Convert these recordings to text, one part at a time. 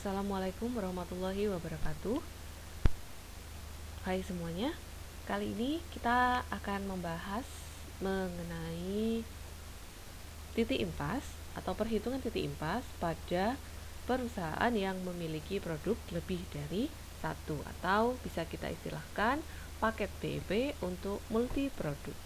Assalamualaikum warahmatullahi wabarakatuh. Hai semuanya, kali ini kita akan membahas mengenai titik impas atau perhitungan titik impas pada perusahaan yang memiliki produk lebih dari satu, atau bisa kita istilahkan paket BEP untuk multi produk.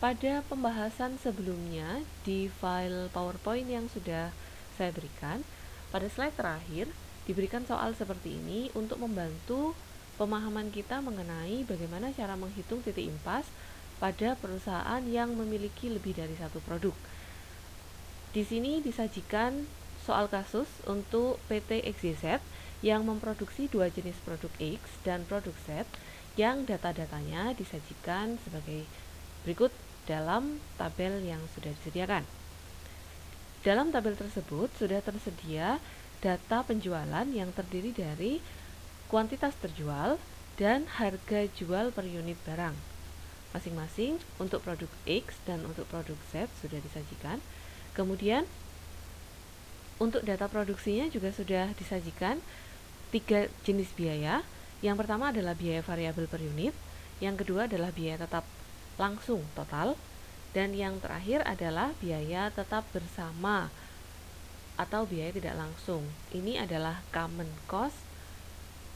Pada pembahasan sebelumnya di file PowerPoint yang sudah saya berikan, pada slide terakhir diberikan soal seperti ini untuk membantu pemahaman kita mengenai bagaimana cara menghitung titik impas pada perusahaan yang memiliki lebih dari satu produk. Di sini disajikan soal kasus untuk PT XYZ yang memproduksi dua jenis produk X dan produk Z yang data-datanya disajikan sebagai berikut dalam tabel yang sudah disediakan. Dalam tabel tersebut sudah tersedia data penjualan yang terdiri dari kuantitas terjual dan harga jual per unit barang. Masing-masing untuk produk X dan untuk produk Z sudah disajikan. Kemudian untuk data produksinya juga sudah disajikan 3 jenis biaya. Yang pertama adalah biaya variabel per unit, yang kedua adalah biaya tetap langsung total, dan yang terakhir adalah biaya tetap bersama atau biaya tidak langsung. Ini adalah common cost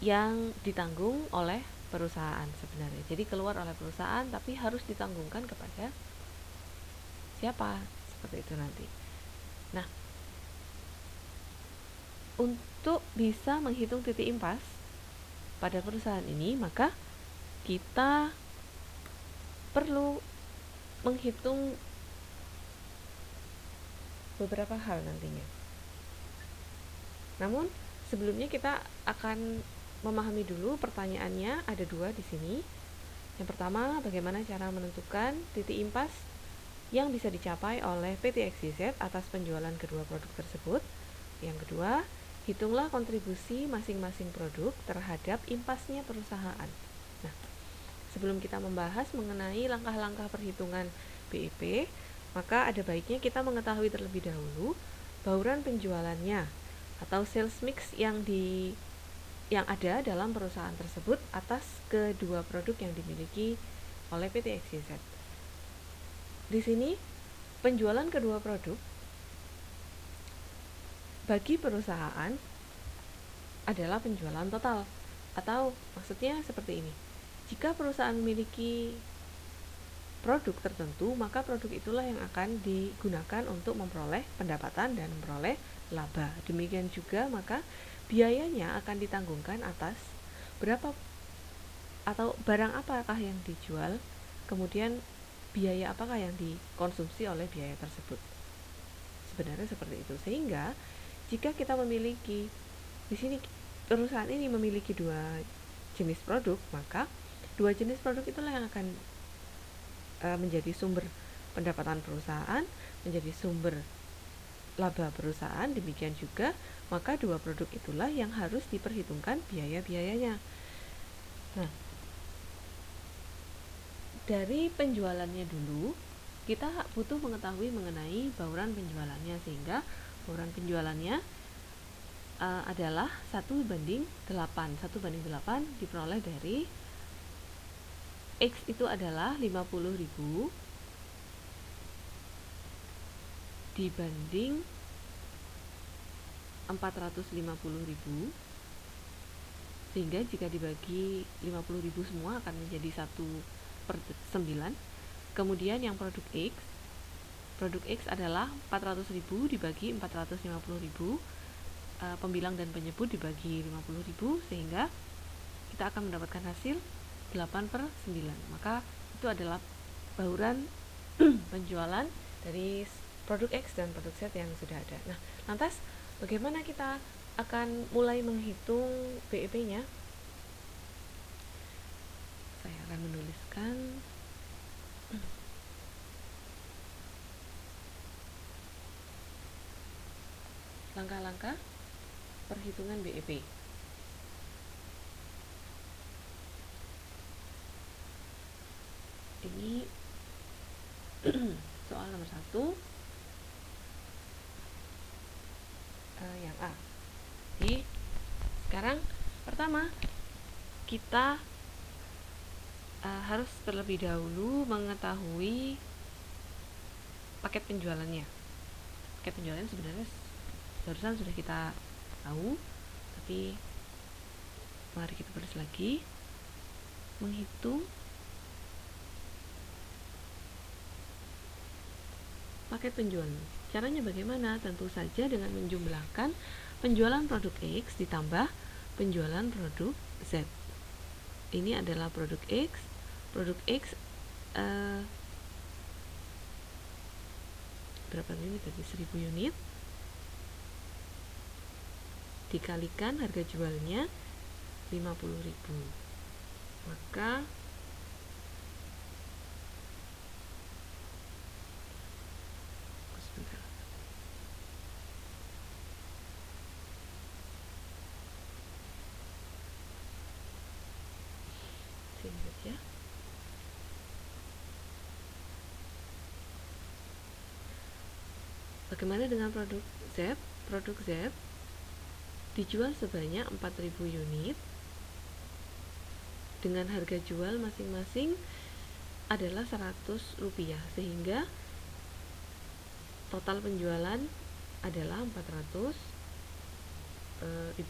yang ditanggung oleh perusahaan sebenarnya. Jadi keluar oleh perusahaan tapi harus ditanggungkan kepada siapa? Seperti itu nanti. Nah, untuk bisa menghitung titik impas pada perusahaan ini, maka kita perlu menghitung beberapa hal nantinya. Namun, sebelumnya kita akan memahami dulu pertanyaannya. Ada dua di sini. Yang pertama, bagaimana cara menentukan titik impas yang bisa dicapai oleh PT XYZ atas penjualan kedua produk tersebut. Yang kedua, hitunglah kontribusi masing-masing produk terhadap impasnya perusahaan. Nah, sebelum kita membahas mengenai langkah-langkah perhitungan BEP, maka ada baiknya kita mengetahui terlebih dahulu bauran penjualannya atau sales mix yang ada dalam perusahaan tersebut atas kedua produk yang dimiliki oleh PT XYZ. Di sini penjualan kedua produk bagi perusahaan adalah penjualan total, atau maksudnya seperti ini. Jika perusahaan memiliki produk tertentu, maka produk itulah yang akan digunakan untuk memperoleh pendapatan dan memperoleh laba. Demikian juga maka biayanya akan ditanggungkan atas berapa atau barang apakah yang dijual, kemudian biaya apakah yang dikonsumsi oleh biaya tersebut. Sebenarnya seperti itu. Sehingga jika kita memiliki di sini perusahaan ini memiliki dua jenis produk, maka dua jenis produk itulah yang akan menjadi sumber pendapatan perusahaan, menjadi sumber laba perusahaan. Demikian juga maka dua produk itulah yang harus diperhitungkan biaya-biayanya. Nah, dari penjualannya dulu kita butuh mengetahui mengenai bauran penjualannya, sehingga bauran penjualannya adalah 1:8. 1:8 diperoleh dari X itu adalah 50.000 dibanding 450.000, sehingga jika dibagi 50.000 semua akan menjadi 1/9. Kemudian yang produk X adalah 400.000 dibagi 450.000, pembilang dan penyebut dibagi 50.000, sehingga kita akan mendapatkan hasil 8/9. Maka itu adalah bauran penjualan dari produk X dan produk Z yang sudah ada. Nah, lantas bagaimana kita akan mulai menghitung BEP-nya? Saya akan menuliskan langkah-langkah perhitungan BEP. Ini soal nomor 1 yang A. Jadi Sekarang pertama kita harus terlebih dahulu mengetahui paket penjualannya. Paket penjualan sebenarnya barusan sudah kita tahu, tapi mari kita tulis lagi. Menghitung paket penjualan. Caranya bagaimana? Tentu saja dengan menjumlahkan penjualan produk X ditambah penjualan produk Z. Ini adalah produk X. Produk X berapa unit tadi? 1000 unit dikalikan harga jualnya 50.000. Maka sebentar. Sini saja. Bagaimana dengan produk Z? Produk Z dijual sebanyak 4.000 unit dengan harga jual masing-masing adalah 100 rupiah, sehingga total penjualan adalah 400.000.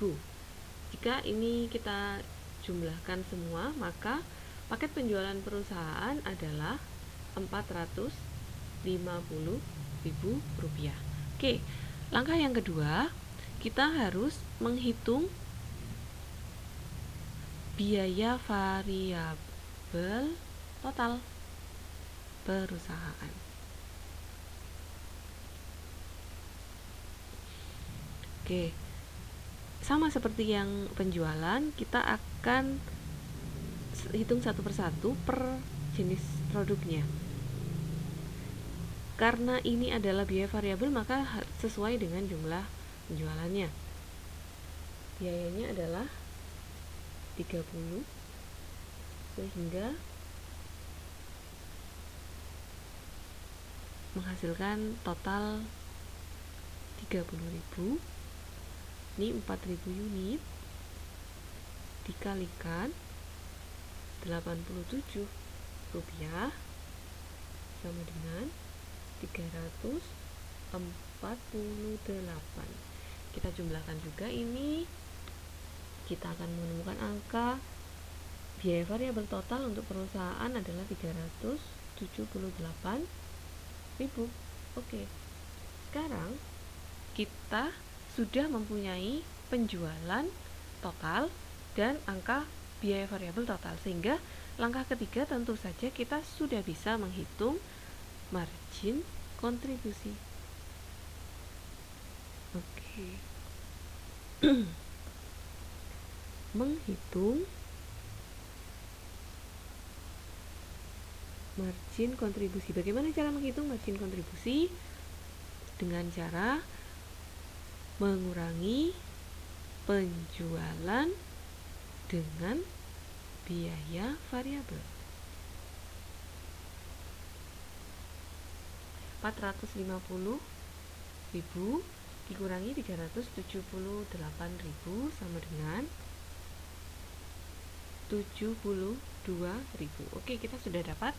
Jika ini kita jumlahkan semua, maka paket penjualan perusahaan adalah 450.000 rupiah. Oke, langkah yang kedua, kita harus menghitung biaya variabel total perusahaan. Oke, sama seperti yang penjualan, kita akan hitung satu persatu per jenis produknya. Karena ini adalah biaya variabel, maka sesuai dengan jumlah penjualannya. Biayanya adalah 30, sehingga menghasilkan total 30.000. Ini 4.000 unit dikalikan 87 rupiah sama dengan 348. Kita jumlahkan juga ini, kita akan menemukan angka biaya variabel total untuk perusahaan adalah 378.000. Oke, sekarang kita sudah mempunyai penjualan total dan angka biaya variabel total, sehingga langkah ketiga tentu saja kita sudah bisa menghitung margin kontribusi. Oke. Menghitung margin kontribusi. Bagaimana cara menghitung margin kontribusi? Dengan cara mengurangi penjualan dengan biaya variabel. 450.000 dikurangi 378.000 sama dengan 72.000. Oke, kita sudah dapat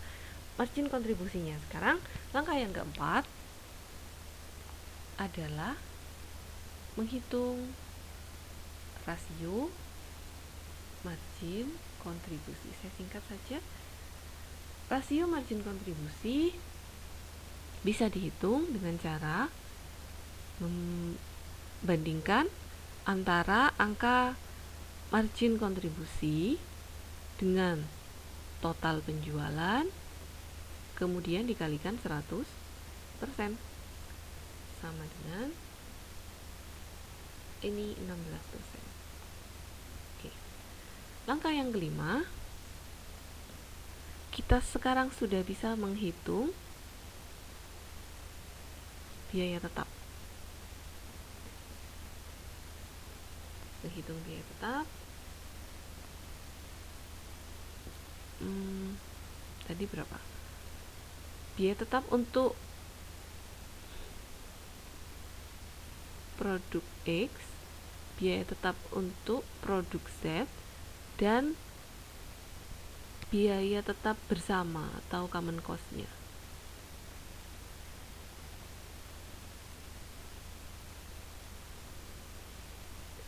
margin kontribusinya. Sekarang langkah yang keempat adalah menghitung rasio margin kontribusi. Saya singkat saja. Rasio margin kontribusi bisa dihitung dengan cara membandingkan antara angka margin kontribusi dengan total penjualan, kemudian dikalikan 100%, sama dengan ini 16%. Oke. Langkah yang kelima, kita sekarang sudah bisa menghitung biaya tetap. Menghitung biaya tetap. Tadi berapa? Biaya tetap untuk produk X, biaya tetap untuk produk Z dan biaya tetap bersama atau common cost-nya.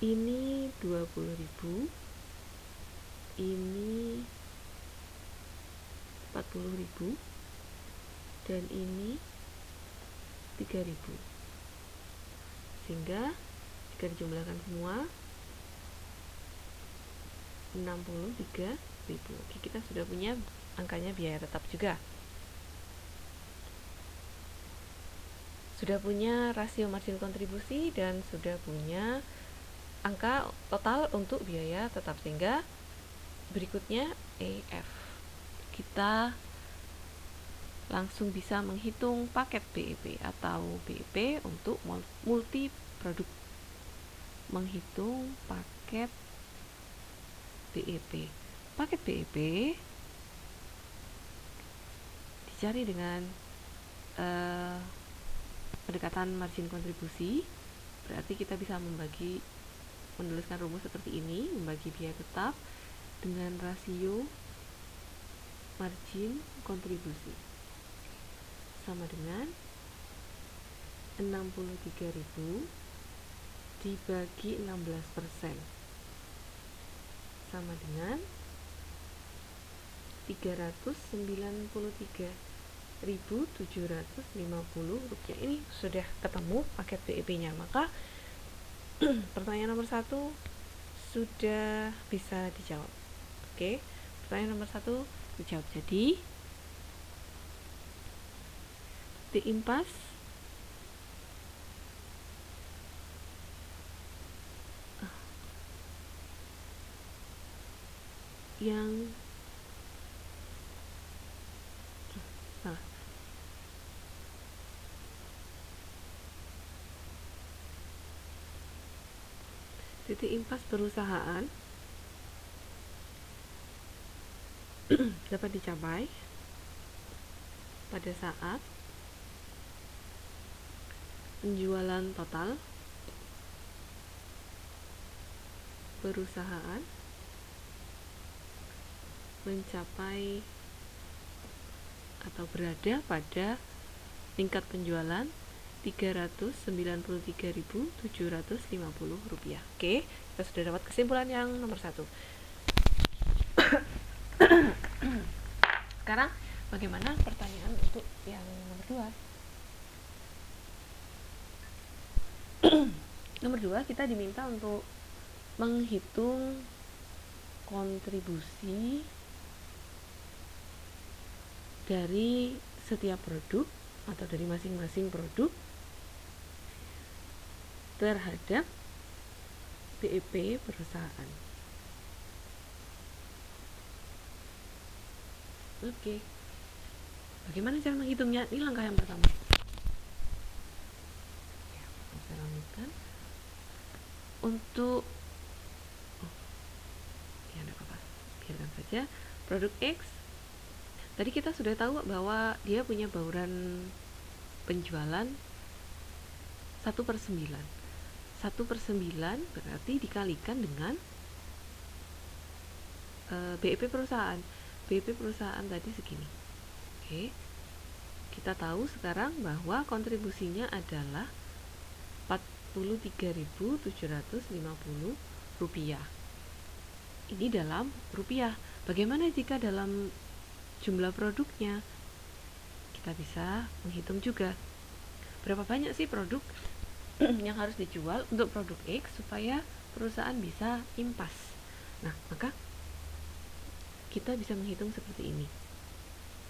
Ini 20.000, ini 40.000, dan ini 3.000. Sehingga jika dijumlahkan semua 63.000. Oke, kita sudah punya angkanya biaya tetap juga. Sudah punya rasio margin kontribusi dan sudah punya angka total untuk biaya tetap, sehingga berikutnya EF. Kita langsung bisa menghitung paket BEP atau BEP untuk multi produk. Menghitung paket BEP. Paket BEP dicari dengan pendekatan margin kontribusi. Berarti kita bisa menuliskan rumus seperti ini, membagi biaya tetap dengan rasio margin kontribusi sama dengan 63.000 dibagi 16% sama dengan 393.750 rupiah. Ini sudah ketemu paket BEP-nya, maka pertanyaan nomor 1 sudah bisa dijawab. Oke, pertanyaan nomor 1 dijawab. Jadi diimpas yang salah. Titik impas perusahaan dapat dicapai pada saat penjualan total perusahaan mencapai atau berada pada tingkat penjualan 393.750 rupiah. Oke, kita sudah dapat kesimpulan yang nomor 1. Sekarang bagaimana pertanyaan untuk yang nomor 2? Nomor 2 kita diminta untuk menghitung kontribusi dari setiap produk atau dari masing-masing produk terhadap BEP perusahaan. Oke, bagaimana cara menghitungnya? Ini langkah yang pertama. Ya, saya lanjutkan. Untuk ya tidak apa-apa, biarkan saja. Produk X, tadi kita sudah tahu bahwa dia punya bauran penjualan 1/9. 1/9 berarti dikalikan dengan BEP perusahaan. BEP perusahaan tadi segini. Oke, kita tahu sekarang bahwa kontribusinya adalah 43.750 rupiah. Ini dalam rupiah. Bagaimana jika dalam jumlah produknya? Kita bisa menghitung juga berapa banyak sih produk yang harus dijual untuk produk X supaya perusahaan bisa impas. Nah, maka kita bisa menghitung seperti ini.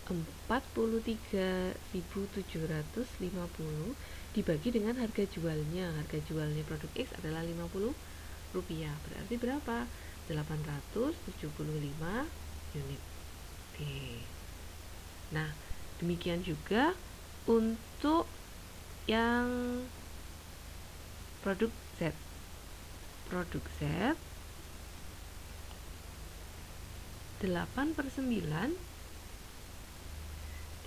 43.750 dibagi dengan harga jualnya. Harga jualnya produk X adalah 50 rupiah. Berarti berapa? 875 unit. Oke. Nah, demikian juga untuk yang produk Z. Produk Z 8/9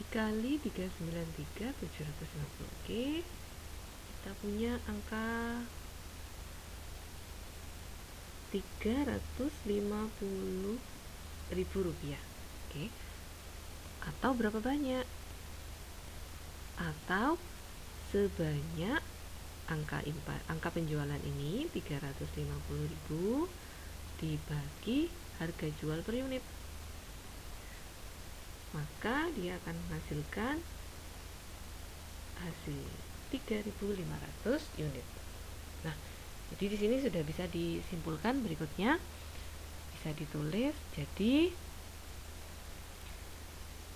dikali 393.750. Oke, kita punya angka Rp350.000. Oke. Atau berapa banyak? Atau sebanyak angka penjualan ini 350.000 dibagi harga jual per unit, maka dia akan menghasilkan hasil 3.500 unit. Nah, jadi di sini sudah bisa disimpulkan berikutnya, bisa ditulis. Jadi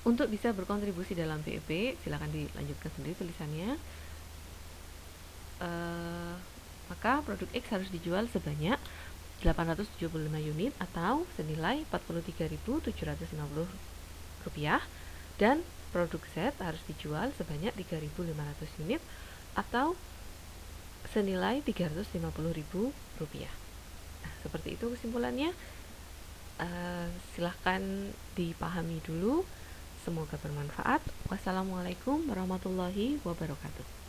untuk bisa berkontribusi dalam BEP, silakan dilanjutkan sendiri tulisannya. Maka produk X harus dijual sebanyak 875 unit atau senilai Rp43.750, dan produk Z harus dijual sebanyak 3.500 unit atau senilai Rp350.000. Nah, seperti itu kesimpulannya. Silahkan dipahami dulu. Semoga bermanfaat. Wassalamualaikum warahmatullahi wabarakatuh.